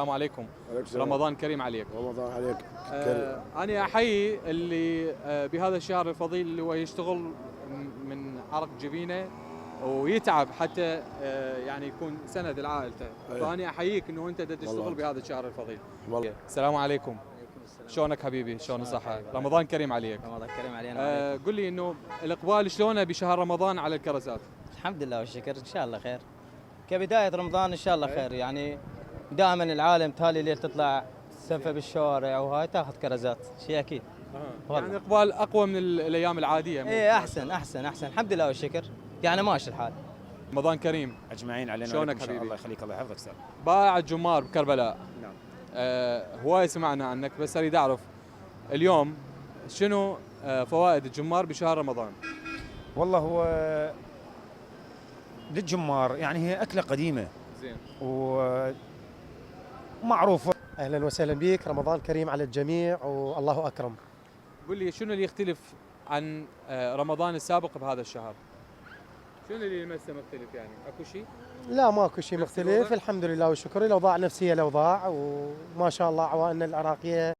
السلام عليكم. عليك السلام. رمضان كريم عليك. رمضان عليك كريم. أنا أحيي اللي بهذا الشهر الفضيل اللي هو يشتغل من عرق جبينه ويتعب حتى يعني يكون سند لعائلته. فأنا أحييك إنه أنت تشتغل بهذا الشهر الفضيل. والله. السلام عليكم. شلونك حبيبي؟ شلون الصحة؟ رمضان كريم عليك. رمضان كريم علينا. قل لي إنه الإقبال شلونه بشهر رمضان على الكرزات؟ الحمد لله والشكر، ان شاء الله خير. كبداية رمضان ان شاء الله خير، يعني دائما العالم تالي ليل تطلع سفة بالشوارع وهاي تاخذ كرزات، شيء اكيد. يعني إقبال أقوى من الأيام العادية. ايه احسن الحمد لله والشكر، يعني ماشي الحال. رمضان كريم اجمعين علينا. شلونك حبيبي؟ الله يخليك، الله يحفظك استاذ. بائع الجمار بكربلاء. نعم. هواي سمعنا عنك، بس اريد اعرف اليوم شنو فوائد الجمار بشهر رمضان؟ والله هو للجمار يعني هي اكله قديمه زين. ومعروفه. اهلا وسهلا بك، رمضان كريم على الجميع والله اكرم. قل لي شنو اللي يختلف عن رمضان السابق بهذا الشهر؟ شنو اللي يمسه مختلف يعني؟ اكو شيء؟ لا ماكو شيء نفس مختلف، الوضع؟ الحمد لله والشكر. الاوضاع نفسيه الاوضاع، وما شاء الله عوائلنا العراقيه